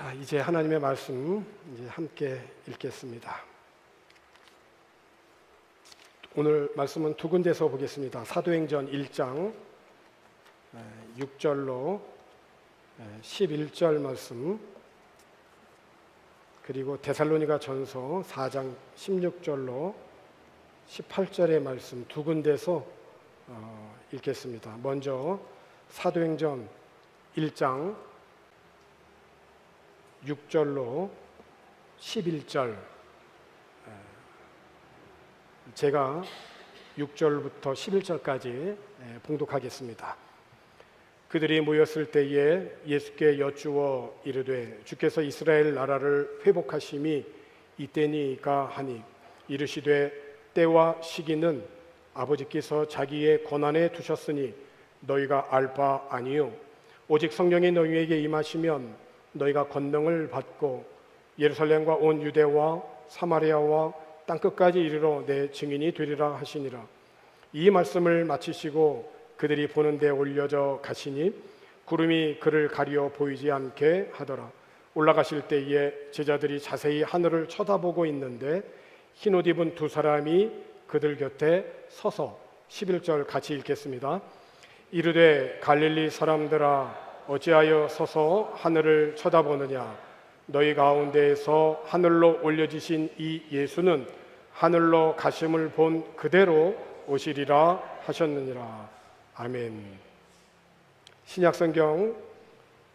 자, 이제 하나님의 말씀 이제 함께 읽겠습니다. 오늘 말씀은 두 군데서 보겠습니다. 사도행전 1장 6절로 11절 말씀, 그리고 데살로니가 전서 4장 16절로 18절의 말씀 두 군데서 읽겠습니다. 먼저 사도행전 1장 6절로 11절, 제가 6절부터 11절까지 봉독하겠습니다. 그들이 모였을 때에 예수께 여쭈어 이르되 주께서 이스라엘 나라를 회복하심이 이때니까 하니, 이르시되 때와 시기는 아버지께서 자기의 권한에 두셨으니 너희가 알 바 아니요 오직 성령이 너희에게 임하시면 너희가 권능을 받고 예루살렘과 온 유대와 사마리아와 땅끝까지 이르러 내 증인이 되리라 하시니라. 이 말씀을 마치시고 그들이 보는 데 올려져 가시니 구름이 그를 가리어 보이지 않게 하더라. 올라가실 때에 제자들이 자세히 하늘을 쳐다보고 있는데 흰옷 입은 두 사람이 그들 곁에 서서, 11절 같이 읽겠습니다. 이르되 갈릴리 사람들아 어찌하여 서서 하늘을 쳐다보느냐? 너희 가운데에서 하늘로 올려지신 이 예수는 하늘로 가심을 본 그대로 오시리라 하셨느니라. 아멘. 신약성경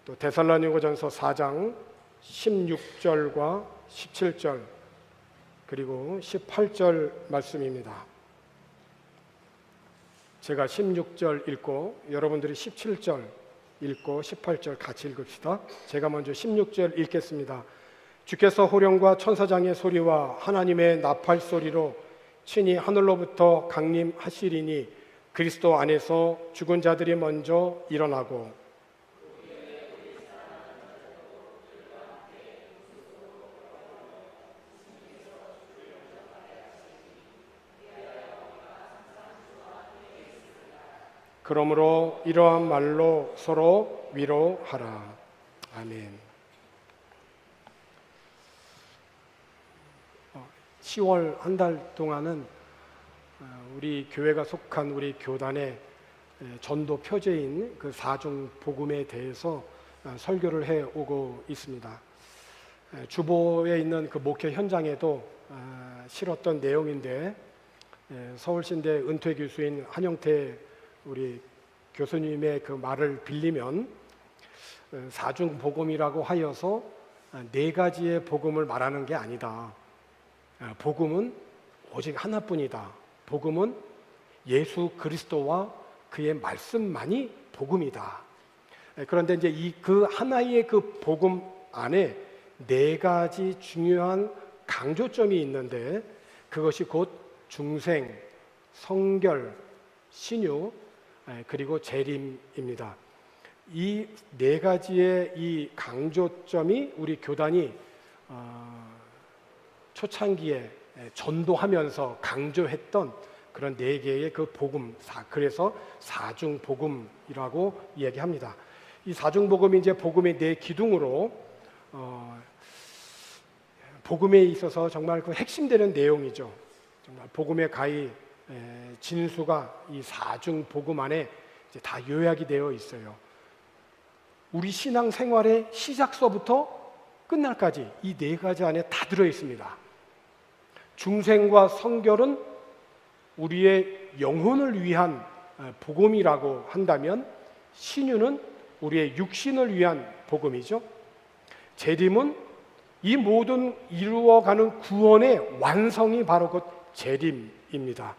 또 데살로니가전서 4장 16절과 17절 그리고 18절 말씀입니다. 제가 16절 읽고 여러분들이 17절 읽고 18절 같이 읽읍시다. 제가 먼저 16절 읽겠습니다. 주께서 호령과 천사장의 소리와 하나님의 나팔 소리로 친히 하늘로부터 강림하시리니 그리스도 안에서 죽은 자들이 먼저 일어나고 그러므로 이러한 말로 서로 위로하라. 아멘. 10월 한 달 동안은 우리 교회가 속한 우리 교단의 전도 표제인 그 사중 복음에 대해서 설교를 해 오고 있습니다. 주보에 있는 그 목회 현장에도 실었던 내용인데, 서울신대 은퇴 교수인 한영태 우리 교수님의 그 말을 빌리면 사중 복음이라고 하여서 네 가지의 복음을 말하는 게 아니다. 복음은 오직 하나뿐이다. 복음은 예수 그리스도와 그의 말씀만이 복음이다. 그런데 이제 그 하나의 그 복음 안에 네 가지 중요한 강조점이 있는데, 그것이 곧 중생, 성결, 신유, 그리고 재림입니다. 이 네 가지의 이 강조점이 우리 교단이 초창기에 전도하면서 강조했던 그런 네 개의 그 복음, 그래서 사중 복음이라고 이야기합니다. 이 사중 복음이 이제 복음의 네 기둥으로 복음에 있어서 정말 그 핵심되는 내용이죠. 정말 복음의 가히 진수가 이 사중 복음 안에 이제 다 요약이 되어 있어요. 우리 신앙 생활의 시작서부터 끝날까지 이 네 가지 안에 다 들어 있습니다. 중생과 성결은 우리의 영혼을 위한 복음이라고 한다면, 신유는 우리의 육신을 위한 복음이죠. 재림은 이 모든 이루어가는 구원의 완성이 바로 그 재림입니다.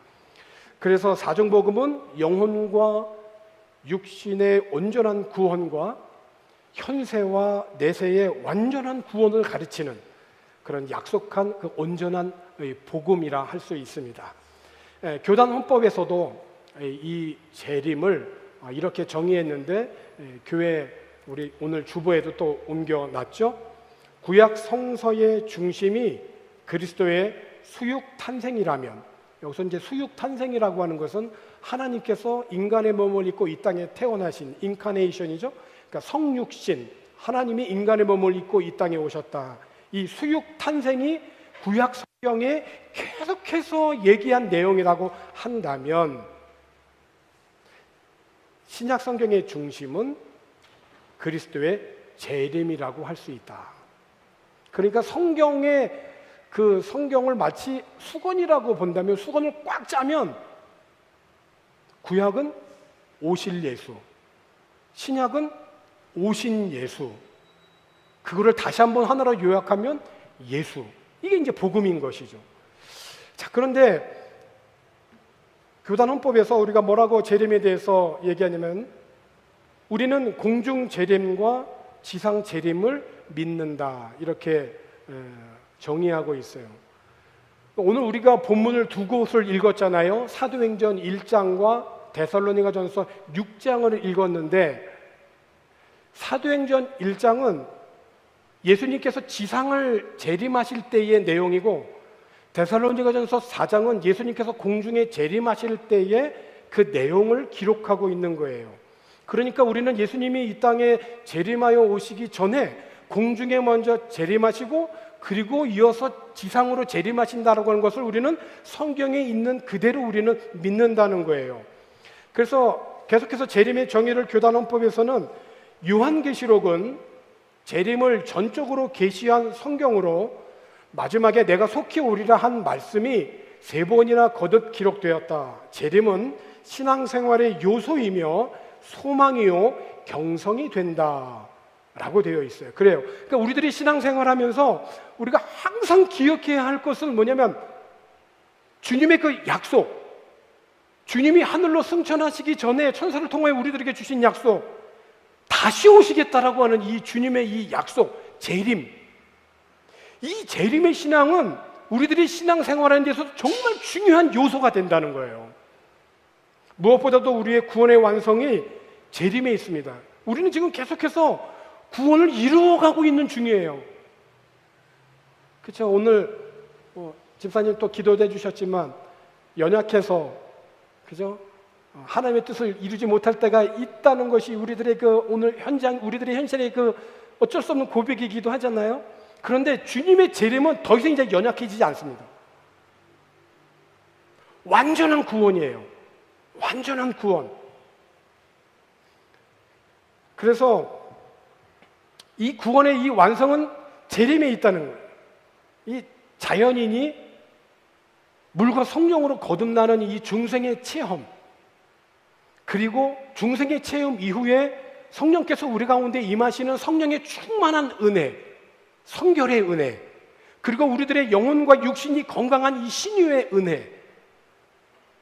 그래서 사중복음은 영혼과 육신의 온전한 구원과 현세와 내세의 완전한 구원을 가르치는 그런 약속한 그 온전한 복음이라 할 수 있습니다. 교단 헌법에서도 이 재림을 이렇게 정의했는데, 교회 우리 오늘 주보에도 또 옮겨놨죠. 구약 성서의 중심이 그리스도의 수육 탄생이라면, 여기서 이제 수육 탄생이라고 하는 것은 하나님께서 인간의 몸을 입고 이 땅에 태어나신 인카네이션이죠. 그러니까 성육신, 하나님이 인간의 몸을 입고 이 땅에 오셨다. 이 수육 탄생이 구약 성경에 계속해서 얘기한 내용이라고 한다면 신약 성경의 중심은 그리스도의 재림이라고 할 수 있다. 그러니까 성경을 마치 수건이라고 본다면, 수건을 꽉 짜면 구약은 오실 예수, 신약은 오신 예수, 그거를 다시 한번 하나로 요약하면 예수, 이게 이제 복음인 것이죠. 자, 그런데 교단 헌법에서 우리가 뭐라고 재림에 대해서 얘기하냐면, 우리는 공중 재림과 지상 재림을 믿는다, 이렇게 정의하고 있어요. 오늘 우리가 본문을 두 곳을 읽었잖아요. 사도행전 1장과 데살로니가전서 6장을 읽었는데, 사도행전 1장은 예수님께서 지상을 재림하실 때의 내용이고, 데살로니가전서 4장은 예수님께서 공중에 재림하실 때의 그 내용을 기록하고 있는 거예요. 그러니까 우리는 예수님이 이 땅에 재림하여 오시기 전에 공중에 먼저 재림하시고, 그리고 이어서 지상으로 재림하신다라고 하는 것을 우리는 성경에 있는 그대로 우리는 믿는다는 거예요. 그래서 계속해서 재림의 정의를 교단 헌법에서는, 요한계시록은 재림을 전적으로 계시한 성경으로 마지막에 내가 속히 오리라 한 말씀이 3번이나 거듭 기록되었다. 재림은 신앙생활의 요소이며 소망이요 경성이 된다 라고 되어 있어요. 그래요. 그러니까 우리들이 신앙생활하면서 우리가 항상 기억해야 할 것은 뭐냐면, 주님의 그 약속, 주님이 하늘로 승천하시기 전에 천사를 통하여 우리들에게 주신 약속, 다시 오시겠다라고 하는 이 주님의 이 약속, 재림, 이 재림의 신앙은 우리들이 신앙생활하는 데서 정말 중요한 요소가 된다는 거예요. 무엇보다도 우리의 구원의 완성이 재림에 있습니다. 우리는 지금 계속해서 구원을 이루어가고 있는 중이에요. 그렇죠? 오늘 집사님 또 기도해 주셨지만, 연약해서, 그죠? 하나님의 뜻을 이루지 못할 때가 있다는 것이 우리들의 오늘 우리들의 현실의 어쩔 수 없는 고백이기도 하잖아요. 그런데 주님의 재림은 더 이상 이제 연약해지지 않습니다. 완전한 구원이에요. 완전한 구원. 그래서 이 구원의 이 완성은 재림에 있다는 거예요. 이 자연인이 물과 성령으로 거듭나는 이 중생의 체험, 그리고 중생의 체험 이후에 성령께서 우리 가운데 임하시는 성령의 충만한 은혜, 성결의 은혜, 그리고 우리들의 영혼과 육신이 건강한 이 신유의 은혜,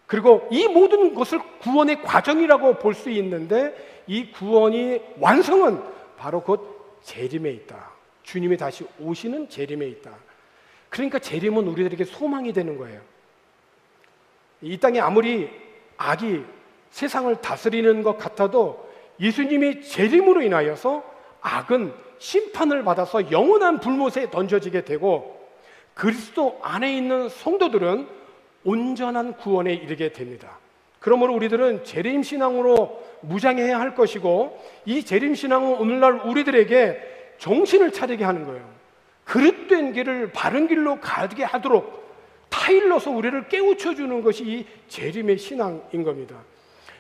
그리고 이 모든 것을 구원의 과정이라고 볼 수 있는데, 이 구원이 완성은 바로 곧 재림에 있다. 주님이 다시 오시는 재림에 있다. 그러니까 재림은 우리들에게 소망이 되는 거예요. 이 땅에 아무리 악이 세상을 다스리는 것 같아도 예수님이 재림으로 인하여서 악은 심판을 받아서 영원한 불못에 던져지게 되고, 그리스도 안에 있는 성도들은 온전한 구원에 이르게 됩니다. 그러므로 우리들은 재림신앙으로 무장해야 할 것이고, 이 재림신앙은 오늘날 우리들에게 정신을 차리게 하는 거예요. 그릇된 길을 바른 길로 가게 하도록 타일러서 우리를 깨우쳐주는 것이 이 재림의 신앙인 겁니다.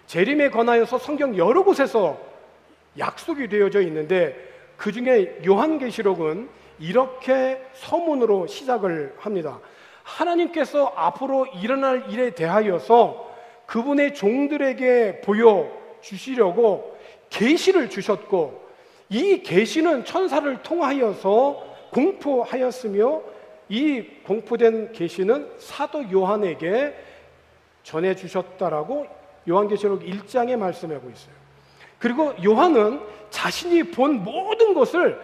재림에 관하여서 성경 여러 곳에서 약속이 되어져 있는데, 그 중에 요한계시록은 이렇게 서문으로 시작을 합니다. 하나님께서 앞으로 일어날 일에 대하여서 그분의 종들에게 보여주시려고 계시를 주셨고, 이 계시는 천사를 통하여서 공포하였으며, 이 공포된 계시는 사도 요한에게 전해주셨다라고 요한계시록 1장에 말씀하고 있어요. 그리고 요한은 자신이 본 모든 것을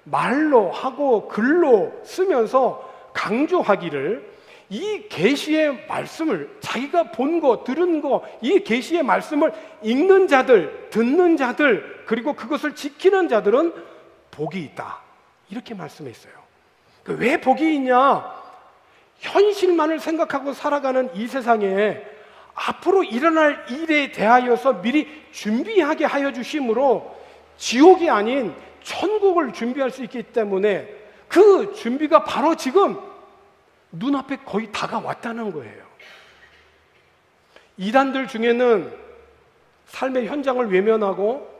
말로 하고 글로 쓰면서 강조하기를, 이 계시의 말씀을, 자기가 본 거, 들은 거, 이 계시의 말씀을 읽는 자들, 듣는 자들, 그리고 그것을 지키는 자들은 복이 있다, 이렇게 말씀했어요. 왜 복이 있냐? 현실만을 생각하고 살아가는 이 세상에 앞으로 일어날 일에 대하여서 미리 준비하게 하여 주심으로 지옥이 아닌 천국을 준비할 수 있기 때문에 그 준비가 바로 지금 눈앞에 거의 다가왔다는 거예요. 이단들 중에는 삶의 현장을 외면하고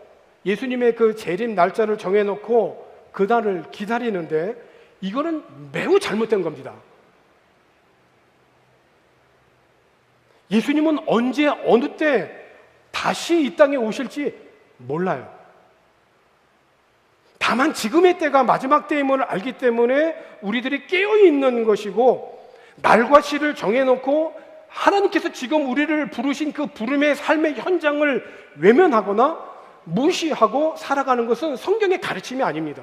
예수님의 그 재림 날짜를 정해놓고 그날을 기다리는데 이거는 매우 잘못된 겁니다. 예수님은 언제 어느 때 다시 이 땅에 오실지 몰라요. 다만 지금의 때가 마지막 때임을 알기 때문에 우리들이 깨어있는 것이고, 날과 시를 정해놓고 하나님께서 지금 우리를 부르신 그 부름의 삶의 현장을 외면하거나 무시하고 살아가는 것은 성경의 가르침이 아닙니다.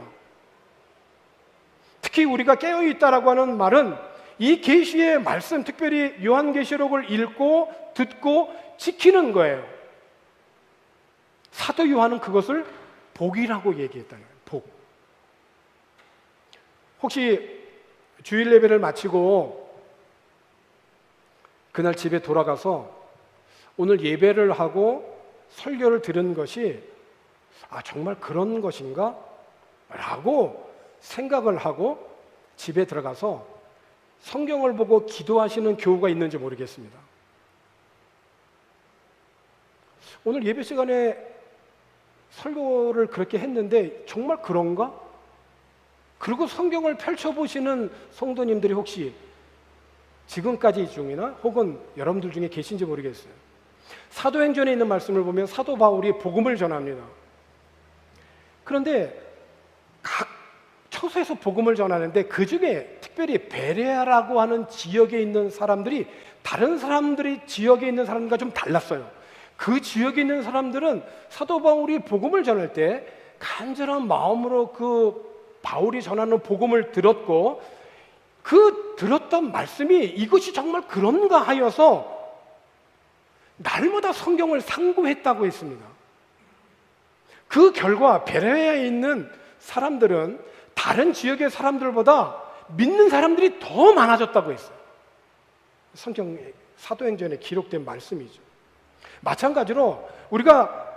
특히 우리가 깨어있다라고 하는 말은 이 계시의 말씀, 특별히 요한계시록을 읽고 듣고 지키는 거예요. 사도 요한은 그것을 복이라고 얘기했다는 거예요. 복. 혹시 주일 예배를 마치고 그날 집에 돌아가서 오늘 예배를 하고 설교를 들은 것이 정말 그런 것인가? 라고 생각을 하고 집에 들어가서 성경을 보고 기도하시는 교우가 있는지 모르겠습니다. 오늘 예배 시간에 설교를 그렇게 했는데 정말 그런가? 그리고 성경을 펼쳐보시는 성도님들이 혹시 지금까지 중이나 혹은 여러분들 중에 계신지 모르겠어요. 사도행전에 있는 말씀을 보면 사도 바울이 복음을 전합니다. 그런데 각 처소에서 복음을 전하는데 그 중에 특별히 베레아라고 하는 지역에 있는 사람들이 다른 사람들이 지역에 있는 사람들과 좀 달랐어요. 그 지역에 있는 사람들은 사도 바울이 복음을 전할 때 간절한 마음으로 그 바울이 전하는 복음을 들었고, 그 들었던 말씀이 이것이 정말 그런가 하여서 날마다 성경을 상고했다고 했습니다. 그 결과 베레아에 있는 사람들은 다른 지역의 사람들보다 믿는 사람들이 더 많아졌다고 했어요. 성경 사도행전에 기록된 말씀이죠. 마찬가지로 우리가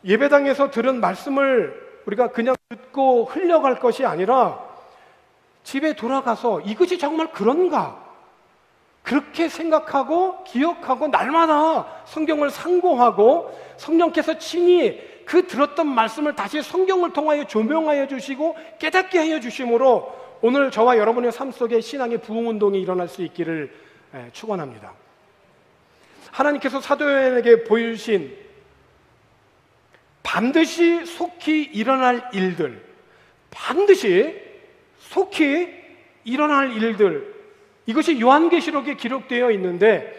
예배당에서 들은 말씀을 우리가 그냥 듣고 흘려갈 것이 아니라 집에 돌아가서 이것이 정말 그런가? 그렇게 생각하고 기억하고 날마다 성경을 상고하고 성령께서 친히 그 들었던 말씀을 다시 성경을 통하여 조명하여 주시고 깨닫게 하여 주심으로 오늘 저와 여러분의 삶 속에 신앙의 부흥운동이 일어날 수 있기를 축원합니다. 하나님께서 사도 요한에게 보여주신 반드시 속히 일어날 일들, 반드시 속히 일어날 일들, 이것이 요한계시록에 기록되어 있는데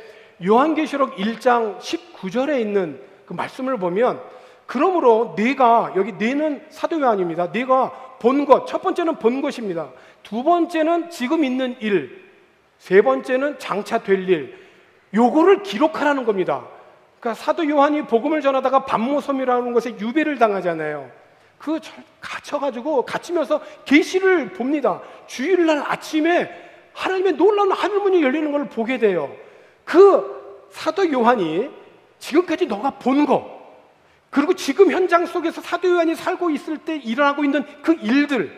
요한계시록 1장 19절에 있는 그 말씀을 보면, 그러므로 네가, 여기 네는 사도 요한입니다. 네가 본 것, 첫 번째는 본 것입니다. 두 번째는 지금 있는 일, 세 번째는 장차 될 일, 요거를 기록하라는 겁니다. 그러니까 사도 요한이 복음을 전하다가 반모섬이라는 것에 유배를 당하잖아요. 그 갇히면서 계시를 봅니다. 주일날 아침에 하나님의 놀라운 하늘문이 열리는 걸 보게 돼요. 그 사도 요한이 지금까지 너가 본 거, 그리고 지금 현장 속에서 사도 요한이 살고 있을 때 일어나고 있는 그 일들,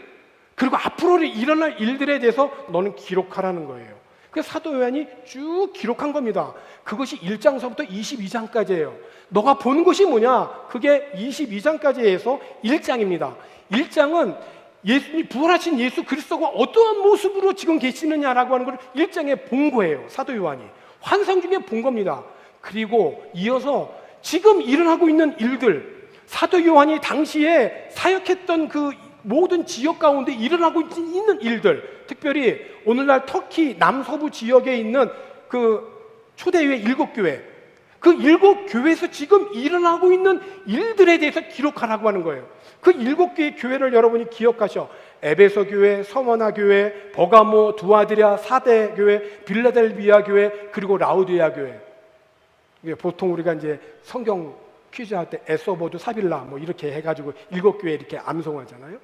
그리고 앞으로 일어날 일들에 대해서 너는 기록하라는 거예요. 그래서 사도 요한이 쭉 기록한 겁니다. 그것이 1장서부터 22장까지예요. 너가 본 것이 뭐냐? 그게 22장까지 해서 1장입니다. 1장은 예수님, 부활하신 예수 그리스도가 어떠한 모습으로 지금 계시느냐라고 하는 걸 1장에 본 거예요. 사도 요한이 환상 중에 본 겁니다. 그리고 이어서 지금 일어나고 있는 일들, 사도 요한이 당시에 사역했던 그 모든 지역 가운데 일어나고 있는 일들, 특별히 오늘날 터키 남서부 지역에 있는 그 초대교회 7교회, 그 7교회에서 지금 일어나고 있는 일들에 대해서 기록하라고 하는 거예요. 그 7개의 교회를 여러분이 기억하셔. 에베소 교회, 서머나 교회, 버가모, 두아드랴, 사대 교회, 빌라델비아 교회, 그리고 라우디아 교회. 보통 우리가 이제 성경 퀴즈 할 때 에소보드, 사빌라 뭐 이렇게 해가지고 7교회 이렇게 암송하잖아요.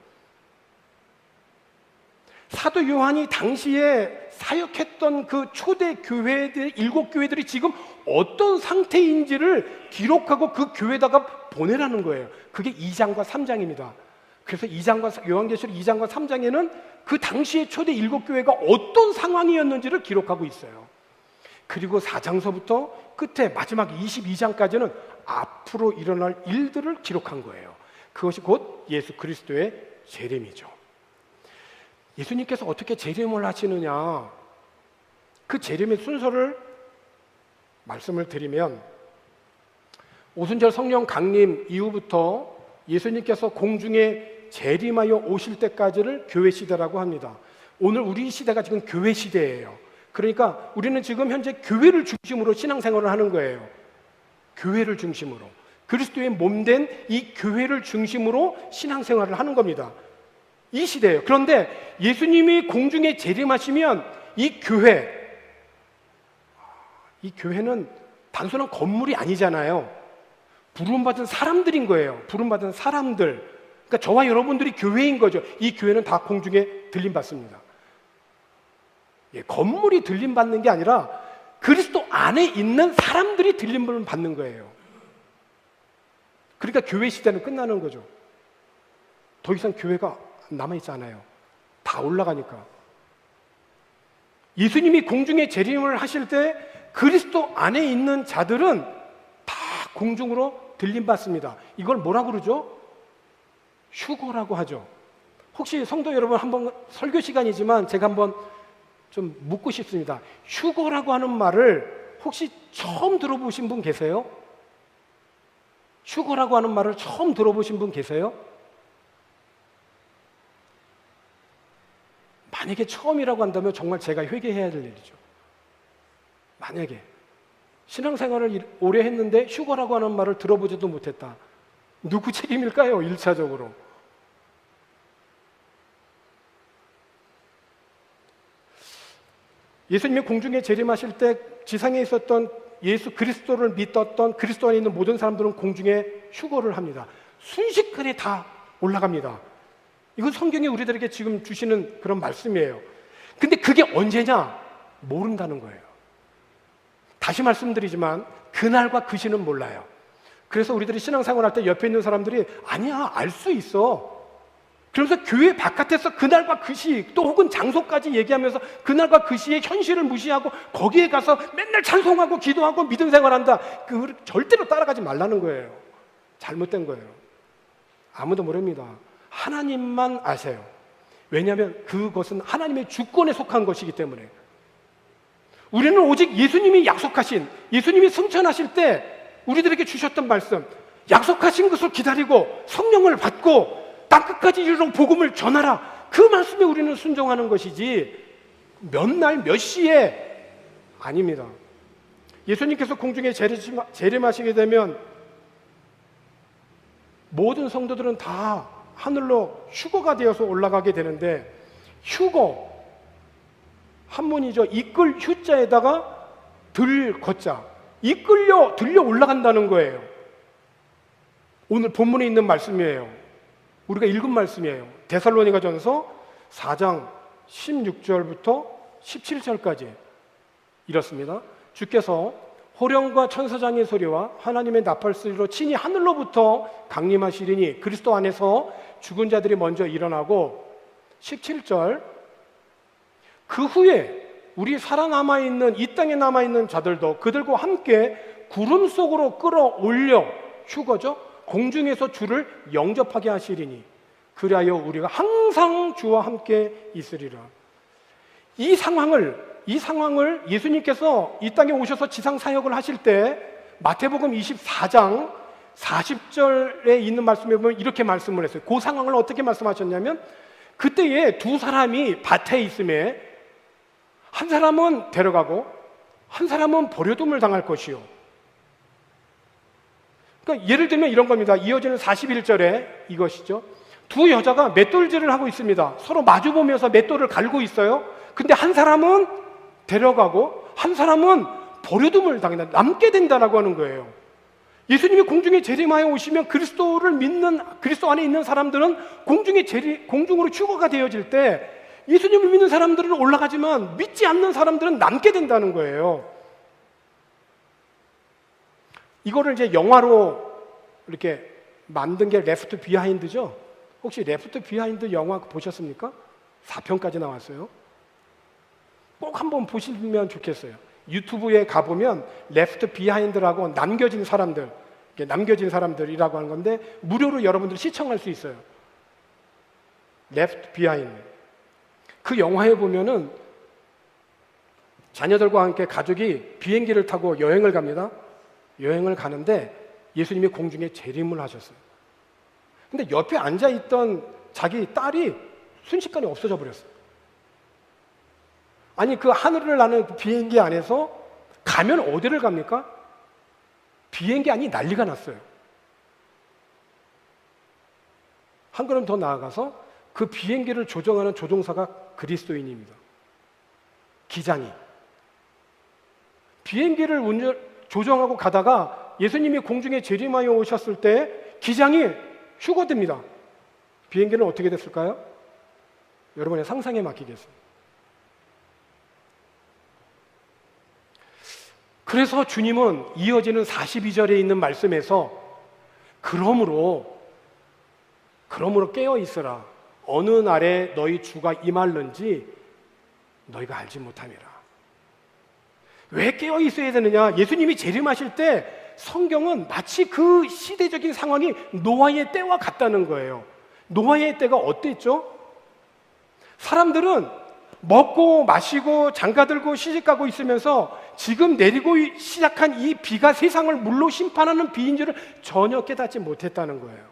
사도 요한이 당시에 사역했던 그 초대 교회들, 7교회들이 지금 어떤 상태인지를 기록하고 그 교회에다가 보내라는 거예요. 그게 2장과 3장입니다. 그래서 요한계시록 2장과 3장에는 그 당시의 초대 7교회가 어떤 상황이었는지를 기록하고 있어요. 그리고 4장서부터 끝에 마지막 22장까지는 앞으로 일어날 일들을 기록한 거예요. 그것이 곧 예수 그리스도의 재림이죠. 예수님께서 어떻게 재림을 하시느냐, 그 재림의 순서를 말씀을 드리면, 오순절 성령 강림 이후부터 예수님께서 공중에 재림하여 오실 때까지를 교회 시대라고 합니다. 오늘 우리 시대가 지금 교회 시대예요. 그러니까 우리는 지금 현재 교회를 중심으로 신앙생활을 하는 거예요. 교회를 중심으로, 그리스도의 몸된 이 교회를 중심으로 신앙생활을 하는 겁니다. 이 시대예요. 그런데 예수님이 공중에 재림하시면 이 교회는 단순한 건물이 아니잖아요. 부름받은 사람들인 거예요. 부름받은 사람들. 그러니까 저와 여러분들이 교회인 거죠. 이 교회는 다 공중에 들림받습니다. 건물이 들림받는 게 아니라 그리스도 안에 있는 사람들이 들림을 받는 거예요. 그러니까 교회 시대는 끝나는 거죠. 더 이상 교회가 남아있지 않아요. 다 올라가니까. 예수님이 공중에 재림을 하실 때 그리스도 안에 있는 자들은 다 공중으로 들림받습니다. 이걸 뭐라고 그러죠? 휴거라고 하죠. 혹시 성도 여러분, 한번 설교 시간이지만 제가 한번 좀 묻고 싶습니다. 휴거라고 하는 말을 혹시 처음 들어보신 분 계세요? 휴거라고 하는 말을 처음 들어보신 분 계세요? 만약에 처음이라고 한다면 정말 제가 회개해야 될 일이죠. 만약에 신앙생활을 오래 했는데 휴거라고 하는 말을 들어보지도 못했다. 누구 책임일까요? 1차적으로. 예수님이 공중에 재림하실 때 지상에 있었던 예수 그리스도를 믿었던 그리스도 안에 있는 모든 사람들은 공중에 휴거를 합니다. 순식간에 다 올라갑니다. 이건 성경이 우리들에게 지금 주시는 그런 말씀이에요. 근데 그게 언제냐? 모른다는 거예요. 다시 말씀드리지만 그날과 그 시는 몰라요. 그래서 우리들이 신앙생활 할 때 옆에 있는 사람들이 아니야, 알 수 있어. 그러면서 교회 바깥에서 그날과 그 시, 또 혹은 장소까지 얘기하면서 그날과 그 시의 현실을 무시하고 거기에 가서 맨날 찬송하고 기도하고 믿음 생활한다. 그 절대로 따라가지 말라는 거예요. 잘못된 거예요. 아무도 모릅니다. 하나님만 아세요. 왜냐하면 그것은 하나님의 주권에 속한 것이기 때문에. 우리는 오직 예수님이 약속하신, 예수님이 승천하실 때 우리들에게 주셨던 말씀, 약속하신 것을 기다리고 성령을 받고 땅끝까지 이르러 복음을 전하라, 그 말씀에 우리는 순종하는 것이지 몇 날 몇 시에 아닙니다. 예수님께서 공중에 재림하시게 되면 모든 성도들은 다 하늘로 휴거가 되어서 올라가게 되는데, 휴거 한문이죠. 이끌 휴자에다가 들 거자, 들려 올라간다는 거예요. 오늘 본문에 있는 말씀이에요. 우리가 읽은 말씀이에요. 데살로니가전서 4장 16절부터 17절까지 이렇습니다. 주께서 호령과 천사장의 소리와 하나님의 나팔 소리로 친히 하늘로부터 강림하시리니 그리스도 안에서 죽은 자들이 먼저 일어나고, 17절, 그 후에 우리 살아남아있는 이 땅에 남아있는 자들도 그들과 함께 구름 속으로 끌어올려, 휴거죠, 공중에서 주를 영접하게 하시리니 그리하여 우리가 항상 주와 함께 있으리라. 이 상황을 예수님께서 이 땅에 오셔서 지상 사역을 하실 때 마태복음 24장 40절에 있는 말씀에 보면 이렇게 말씀을 했어요. 그 상황을 어떻게 말씀하셨냐면, 그때에 두 사람이 밭에 있음에 한 사람은 데려가고 한 사람은 버려둠을 당할 것이요. 그러니까 예를 들면 이런 겁니다. 이어지는 41절에 이것이죠. 두 여자가 맷돌질을 하고 있습니다. 서로 마주보면서 맷돌을 갈고 있어요. 근데 한 사람은 데려가고 한 사람은 버려둠을 당한다, 남게 된다라고 하는 거예요. 예수님이 공중에 재림하여 오시면 그리스도를 믿는, 그리스도 안에 있는 사람들은 공중으로 휴거가 되어질 때 예수님을 믿는 사람들은 올라가지만 믿지 않는 사람들은 남게 된다는 거예요. 이거를 이제 영화로 이렇게 만든 게 레프트 비하인드죠. 혹시 레프트 비하인드 영화 보셨습니까? 4편까지 나왔어요. 꼭 한번 보시면 좋겠어요. 유튜브에 가보면 레프트 비하인드라고 남겨진 사람들이라고 하는 건데 무료로 여러분들 시청할 수 있어요. 레프트 비하인드. 그 영화에 보면은 자녀들과 함께 가족이 비행기를 타고 여행을 갑니다. 여행을 가는데 예수님이 공중에 재림을 하셨어요. 근데 옆에 앉아있던 자기 딸이 순식간에 없어져 버렸어요. 아니, 그 하늘을 나는 그 비행기 안에서 가면 어디를 갑니까? 비행기 안이 난리가 났어요. 한 걸음 더 나아가서 그 비행기를 조종하는 조종사가 그리스도인입니다. 기장이. 비행기를 조종하고 가다가 예수님이 공중에 재림하여 오셨을 때 기장이 휴거됩니다. 비행기는 어떻게 됐을까요? 여러분의 상상에 맡기겠습니다. 그래서 주님은 이어지는 42절에 있는 말씀에서 그러므로 깨어 있으라. 어느 날에 너희 주가 임할는지 너희가 알지 못함이라. 왜 깨어 있어야 되느냐? 예수님이 재림하실 때 성경은 마치 그 시대적인 상황이 노아의 때와 같다는 거예요. 노아의 때가 어땠죠? 사람들은 먹고 마시고 장가들고 시집가고 있으면서 지금 내리고 시작한 이 비가 세상을 물로 심판하는 비인 줄을 전혀 깨닫지 못했다는 거예요.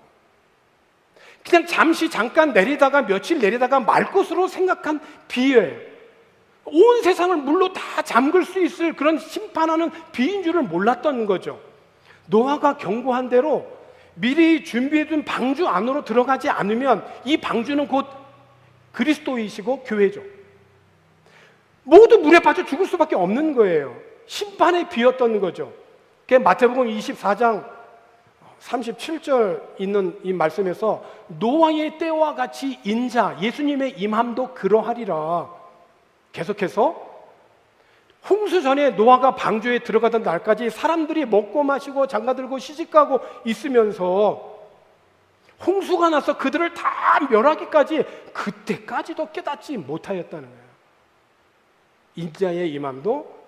그냥 잠깐 내리다가 며칠 내리다가 말 것으로 생각한 비예요. 온 세상을 물로 다 잠글 수 있을 그런 심판하는 비인 줄을 몰랐던 거죠. 노아가 경고한 대로 미리 준비해둔 방주 안으로 들어가지 않으면 이 방주는 곧 그리스도이시고 교회죠. 모두 물에 빠져 죽을 수밖에 없는 거예요. 심판의 비였던 거죠. 마태복음 24장 37절 있는 이 말씀에서 노아의 때와 같이 인자 예수님의 임함도 그러하리라. 계속해서 홍수 전에 노아가 방주에 들어가던 날까지 사람들이 먹고 마시고 장가들고 시집가고 있으면서 홍수가 나서 그들을 다 멸하기까지 그때까지도 깨닫지 못하였다는 거예요. 인자의 임함도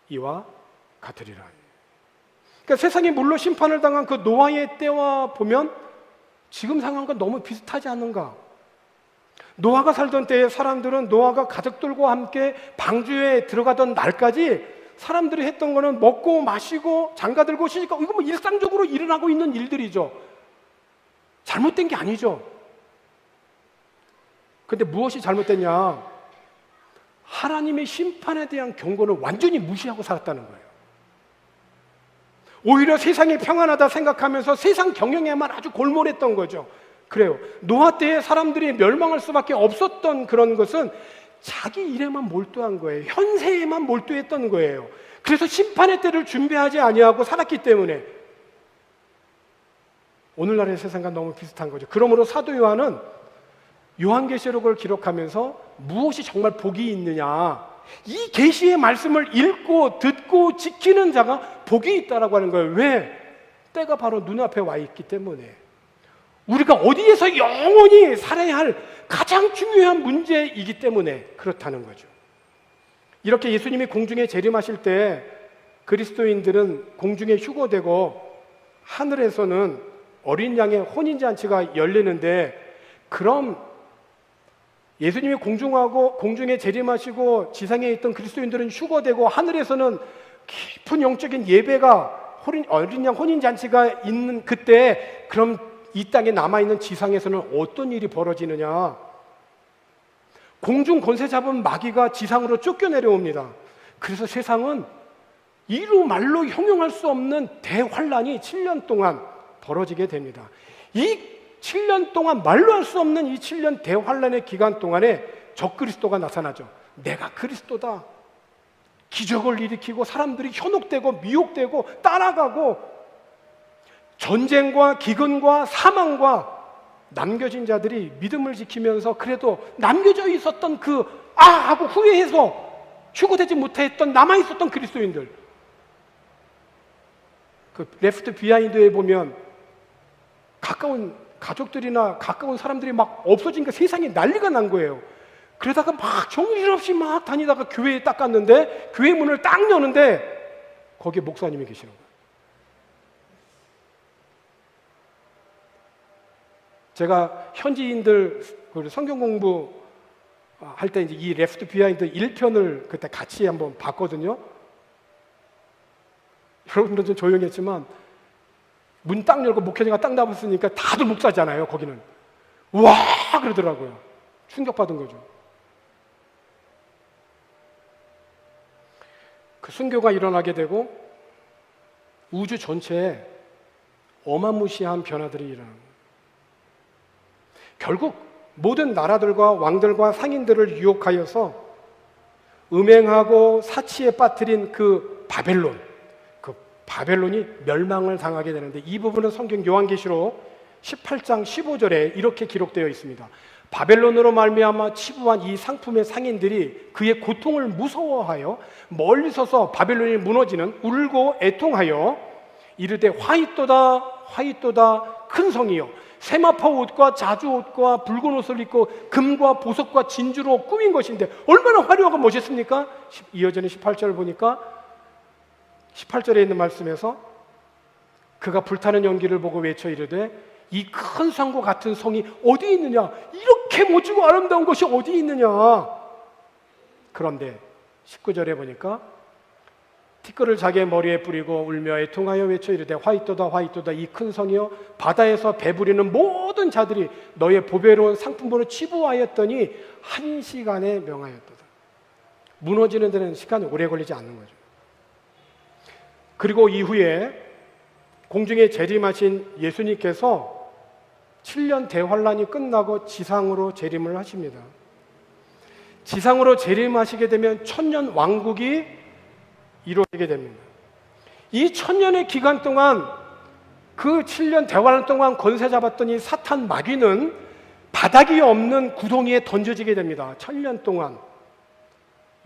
이와 같으리라. 그러니까 세상이 물로 심판을 당한 그 노아의 때와 보면 지금 상황과 너무 비슷하지 않는가? 노아가 살던 때에 사람들은 노아가 가족들과 함께 방주에 들어가던 날까지 사람들이 했던 거는 먹고 마시고 장가들고 시집가고 이거 뭐 일상적으로 일어나고 있는 일들이죠. 잘못된 게 아니죠. 근데 무엇이 잘못됐냐? 하나님의 심판에 대한 경고를 완전히 무시하고 살았다는 거예요. 오히려 세상이 평안하다 생각하면서 세상 경영에만 아주 골몰했던 거죠. 그래요. 노아 때에 사람들이 멸망할 수밖에 없었던 그런 것은 자기 일에만 몰두한 거예요. 현세에만 몰두했던 거예요. 그래서 심판의 때를 준비하지 아니하고 살았기 때문에 오늘날의 세상과 너무 비슷한 거죠. 그러므로 사도 요한은 요한계시록을 기록하면서 무엇이 정말 복이 있느냐, 이 계시의 말씀을 읽고 듣고 지키는 자가 복이 있다라고 하는 거예요. 왜? 때가 바로 눈앞에 와 있기 때문에. 우리가 어디에서 영원히 살아야 할 가장 중요한 문제이기 때문에 그렇다는 거죠. 이렇게 예수님이 공중에 재림하실 때 그리스도인들은 공중에 휴거되고 하늘에서는 어린 양의 혼인잔치가 열리는데, 그럼 예수님이 공중에 재림하시고 지상에 있던 그리스도인들은 휴거되고 하늘에서는 깊은 영적인 예배가 어린 양 혼인잔치가 있는 그때, 그럼 이 땅에 남아있는 지상에서는 어떤 일이 벌어지느냐? 공중 권세 잡은 마귀가 지상으로 쫓겨내려옵니다. 그래서 세상은 이루 말로 형용할 수 없는 대환란이 7년 동안 벌어지게 됩니다. 이 7년 동안 말로 할 수 없는 이 7년 대환란의 기간 동안에 적그리스도가 나타나죠. 내가 그리스도다. 기적을 일으키고 사람들이 현혹되고 미혹되고 따라가고 전쟁과 기근과 사망과 남겨진 자들이 믿음을 지키면서 그래도 남겨져 있었던 하고 후회해서 휴거되지 못했던 남아있었던 그리스도인들, 그 레프트 비하인드에 보면 가까운 가족들이나 가까운 사람들이 막 없어지니까 세상에 난리가 난 거예요. 그러다가 막 정신없이 막 다니다가 교회에 딱 갔는데 교회 문을 딱 여는데 거기에 목사님이 계시는 거예요. 제가 현지인들 성경 공부 할 때 이제 이 레프트 비하인드 1편을 그때 같이 한번 봤거든요. 여러분들은 좀 조용히 했지만 문 딱 열고 목회자가 딱 나왔으니까 다들 목사잖아요. 거기는 와 그러더라고요. 충격받은 거죠. 그 순교가 일어나게 되고 우주 전체에 어마무시한 변화들이 일어나는 거예요. 결국 모든 나라들과 왕들과 상인들을 유혹하여서 음행하고 사치에 빠뜨린 그 바벨론이 멸망을 당하게 되는데, 이 부분은 성경 요한계시록 18장 15절에 이렇게 기록되어 있습니다. 바벨론으로 말미암아 치부한 이 상품의 상인들이 그의 고통을 무서워하여 멀리 서서 바벨론이 무너지는 울고 애통하여 이르되 화이또다 화이또다 큰 성이여 세마포 옷과 자주 옷과 붉은 옷을 입고 금과 보석과 진주로 꾸민 것인데 얼마나 화려하고 멋있습니까? 이어지는 18절을 보니까 18절에 있는 말씀에서 그가 불타는 연기를 보고 외쳐 이르되 이 큰 성과 같은 성이 어디 있느냐? 이렇게 멋지고 아름다운 것이 어디 있느냐? 그런데 19절에 보니까 티끌을 자기의 머리에 뿌리고 울며 애통하여 외쳐 이르되 화이또다 화이또다 이 큰 성이여 바다에서 배부리는 모든 자들이 너의 보배로운 상품으로 치부하였더니 한 시간에 명하였도다. 무너지는 데는 시간이 오래 걸리지 않는 거죠. 그리고 이후에 공중에 재림하신 예수님께서 7년 대환란이 끝나고 지상으로 재림을 하십니다. 지상으로 재림하시게 되면 천년 왕국이 이루어지게 됩니다. 이 천년의 기간 동안 그 7년 대환란 동안 권세 잡았던 이 사탄 마귀는 바닥이 없는 구덩이에 던져지게 됩니다. 천년 동안.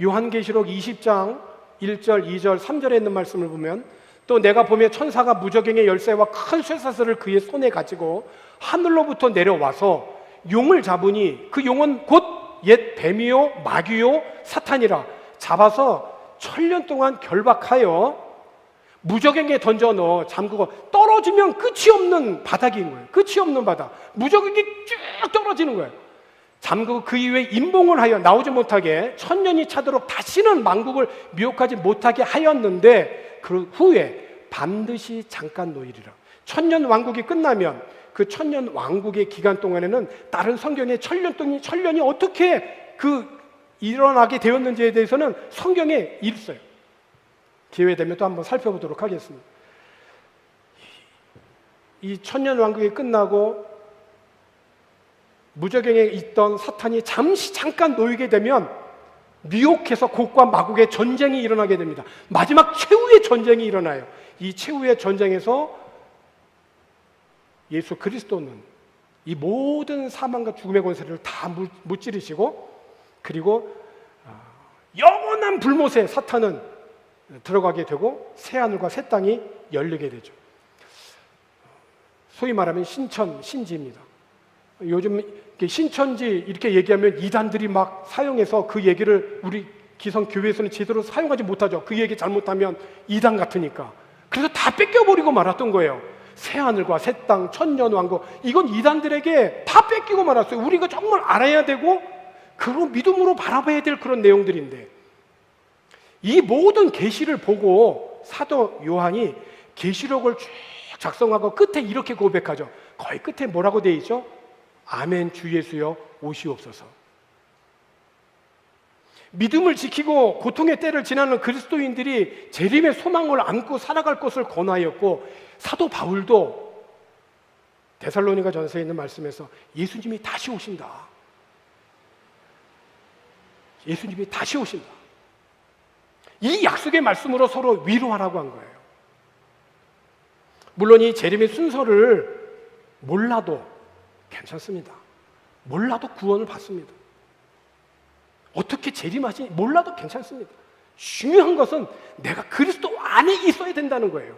요한계시록 20장 1절, 2절, 3절에 있는 말씀을 보면 또 내가 보며 천사가 무저갱의 열쇠와 큰 쇠사슬을 그의 손에 가지고 하늘로부터 내려와서 용을 잡으니 그 용은 곧 옛 뱀이요 마귀요 사탄이라 잡아서 천년 동안 결박하여 무저갱에 던져 넣어 잠그고 떨어지면 끝이 없는 바닥인 거예요. 끝이 없는 바닥. 무저갱이 쭉 떨어지는 거예요. 잠그고 그 이후에 임봉을 하여 나오지 못하게 천년이 차도록 다시는 만국을 미혹하지 못하게 하였는데 그 후에 반드시 잠깐 놓이리라. 천년 왕국이 끝나면 그 천년 왕국의 기간 동안에는 다른 성경의 천년이 어떻게 일어나게 되었는지에 대해서는 성경에 있어요. 기회 되면 또 한번 살펴보도록 하겠습니다. 이 천년 왕국이 끝나고 무저갱에 있던 사탄이 잠깐 놓이게 되면 미혹해서 곡과 마곡의 전쟁이 일어나게 됩니다. 마지막 최후의 전쟁이 일어나요. 이 최후의 전쟁에서 예수 그리스도는 이 모든 사망과 죽음의 권세를 다 무찌르시고 그리고 영원한 불못에 사탄은 들어가게 되고 새하늘과 새 땅이 열리게 되죠. 소위 말하면 신지입니다. 요즘 신천지 이렇게 얘기하면 이단들이 막 사용해서 그 얘기를 우리 기성교회에서는 제대로 사용하지 못하죠. 그 얘기 잘못하면 이단 같으니까. 그래서 다 뺏겨버리고 말았던 거예요. 새하늘과 새 땅, 천년왕국, 이건 이단들에게 다 뺏기고 말았어요. 우리가 정말 알아야 되고 그런 믿음으로 바라봐야 될 그런 내용들인데, 이 모든 계시를 보고 사도 요한이 계시록을 쭉 작성하고 끝에 이렇게 고백하죠. 거의 끝에 뭐라고 되어 있죠? 아멘 주 예수여 오시옵소서. 믿음을 지키고 고통의 때를 지나는 그리스도인들이 재림의 소망을 안고 살아갈 것을 권하였고, 사도 바울도 데살로니가 전서에 있는 말씀에서 예수님이 다시 오신다. 예수님이 다시 오신다. 이 약속의 말씀으로 서로 위로하라고 한 거예요. 물론 이 재림의 순서를 몰라도 괜찮습니다. 몰라도 구원을 받습니다. 어떻게 재림하시니 몰라도 괜찮습니다. 중요한 것은 내가 그리스도 안에 있어야 된다는 거예요.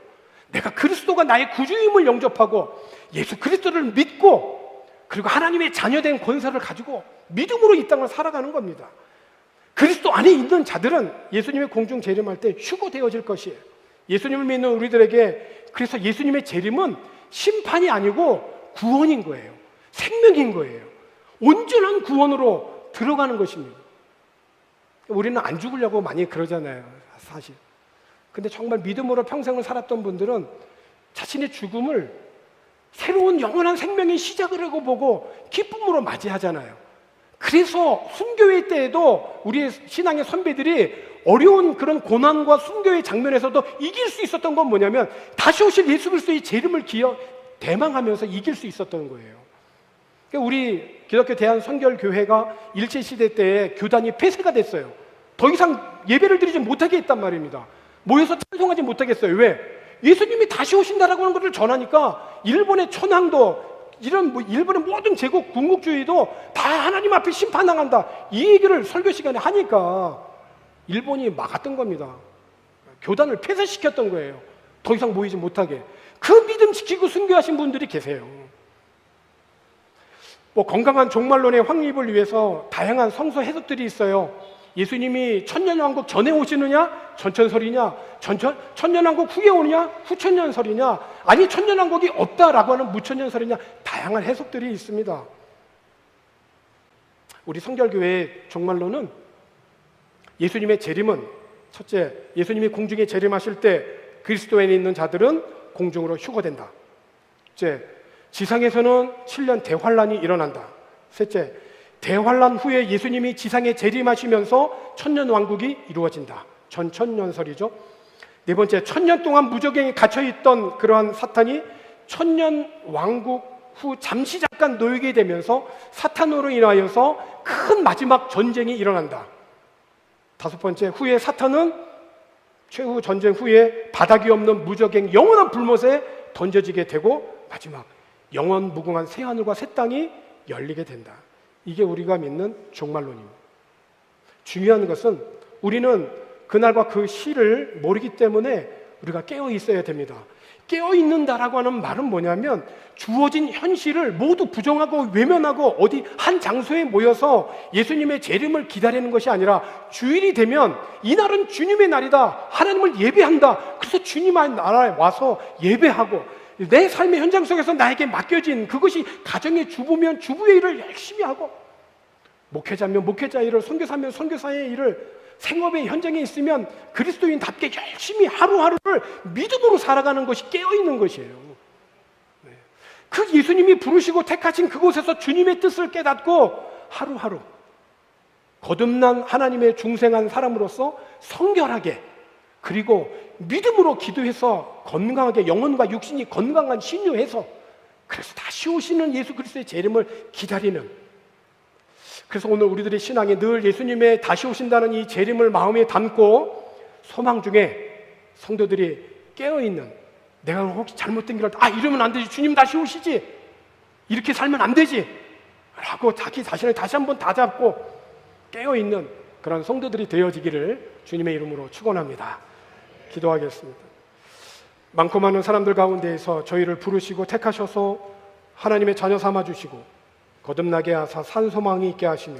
내가 그리스도가 나의 구주임을 영접하고 예수 그리스도를 믿고 그리고 하나님의 자녀된 권세를 가지고 믿음으로 이 땅을 살아가는 겁니다. 그리스도 안에 있는 자들은 예수님의 공중 재림할 때 휴거되어질 것이에요. 예수님을 믿는 우리들에게 그래서 예수님의 재림은 심판이 아니고 구원인 거예요. 생명인 거예요. 온전한 구원으로 들어가는 것입니다. 우리는 안 죽으려고 많이 그러잖아요, 사실. 근데 정말 믿음으로 평생을 살았던 분들은 자신의 죽음을 새로운 영원한 생명의 시작을 하고 보고 기쁨으로 맞이하잖아요. 그래서 순교회 때에도 우리의 신앙의 선배들이 어려운 그런 고난과 순교의 장면에서도 이길 수 있었던 건 뭐냐면 다시 오실 예수 그리스도의 재림을 대망하면서 이길 수 있었던 거예요. 그러니까 우리 기독교 대한선결교회가 일제시대 때에 교단이 폐쇄가 됐어요. 더 이상 예배를 드리지 못하게 했단 말입니다. 모여서 찬송하지 못하겠어요. 왜? 예수님이 다시 오신다라고 하는 것을 전하니까 일본의 천황도 일본의 모든 제국 군국주의도 다 하나님 앞에 심판당한다, 이 얘기를 설교 시간에 하니까 일본이 막았던 겁니다. 교단을 폐쇄시켰던 거예요. 더 이상 모이지 못하게. 그 믿음 지키고 순교하신 분들이 계세요. 건강한 종말론의 확립을 위해서 다양한 성서 해석들이 있어요. 예수님이 천년왕국 전에 오시느냐, 전천설이냐, 천년왕국 후에 오느냐, 후천년설이냐, 아니 천년왕국이 없다라고 하는 무천년설이냐, 다양한 해석들이 있습니다. 우리 성결교회의 종말론은 예수님의 재림은 첫째, 예수님이 공중에 재림하실 때 그리스도에 있는 자들은 공중으로 휴거된다. 둘째, 지상에서는 7년 대환란이 일어난다. 셋째, 대환란 후에 예수님이 지상에 재림하시면서 천년왕국이 이루어진다. 전천년설이죠. 네 번째, 천년 동안 무저갱에 갇혀있던 그러한 사탄이 천년왕국 후 잠시 잠깐 놓이게 되면서 사탄으로 인하여서 큰 마지막 전쟁이 일어난다. 다섯 번째, 후에 사탄은 최후 전쟁 후에 바닥이 없는 무저갱 영원한 불못에 던져지게 되고 마지막 영원 무궁한 새하늘과 새 땅이 열리게 된다. 이게 우리가 믿는 종말론입니다. 중요한 것은 우리는 그날과 그 시를 모르기 때문에 우리가 깨어 있어야 됩니다. 깨어 있는다라고 하는 말은 뭐냐면 주어진 현실을 모두 부정하고 외면하고 어디 한 장소에 모여서 예수님의 재림을 기다리는 것이 아니라 주일이 되면 이날은 주님의 날이다, 하나님을 예배한다, 그래서 주님의 나라에 와서 예배하고 내 삶의 현장 속에서 나에게 맡겨진 그것이 가정의 주부면 주부의 일을 열심히 하고, 목회자면 목회자의 일을, 선교사면 선교사의 일을, 생업의 현장에 있으면 그리스도인답게 열심히 하루하루를 믿음으로 살아가는 것이 깨어있는 것이에요. 그 예수님이 부르시고 택하신 그곳에서 주님의 뜻을 깨닫고 하루하루 거듭난 하나님의 중생한 사람으로서 성결하게, 그리고 믿음으로 기도해서 건강하게, 영혼과 육신이 건강한 신유해서, 그래서 다시 오시는 예수 그리스도의 재림을 기다리는, 그래서 오늘 우리들의 신앙에 늘 예수님의 다시 오신다는 이 재림을 마음에 담고 소망 중에 성도들이 깨어있는, 내가 혹시 잘못된 길을 이러면 안 되지, 주님 다시 오시지, 이렇게 살면 안 되지 라고 자기 자신을 다시 한번 다잡고 깨어있는 그런 성도들이 되어지기를 주님의 이름으로 축원합니다. 기도하겠습니다. 많고 많은 사람들 가운데에서 저희를 부르시고 택하셔서 하나님의 자녀 삼아주시고 거듭나게 하사 산 소망이 있게 하시며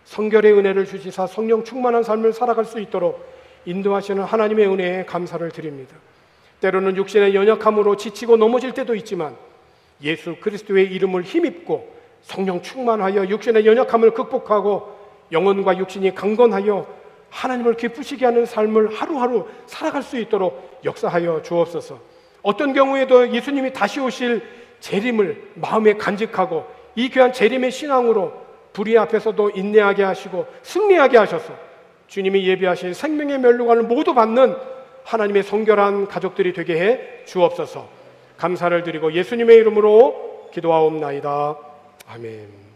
성결의 은혜를 주시사 성령 충만한 삶을 살아갈 수 있도록 인도하시는 하나님의 은혜에 감사를 드립니다. 때로는 육신의 연약함으로 지치고 넘어질 때도 있지만 예수 그리스도의 이름을 힘입고 성령 충만하여 육신의 연약함을 극복하고 영혼과 육신이 강건하여 하나님을 기쁘시게 하는 삶을 하루하루 살아갈 수 있도록 역사하여 주옵소서. 어떤 경우에도 예수님이 다시 오실 재림을 마음에 간직하고 이 귀한 재림의 신앙으로 불의 앞에서도 인내하게 하시고 승리하게 하셔서 주님이 예비하신 생명의 멸류관을 모두 받는 하나님의 성결한 가족들이 되게 해 주옵소서. 감사를 드리고 예수님의 이름으로 기도하옵나이다. 아멘.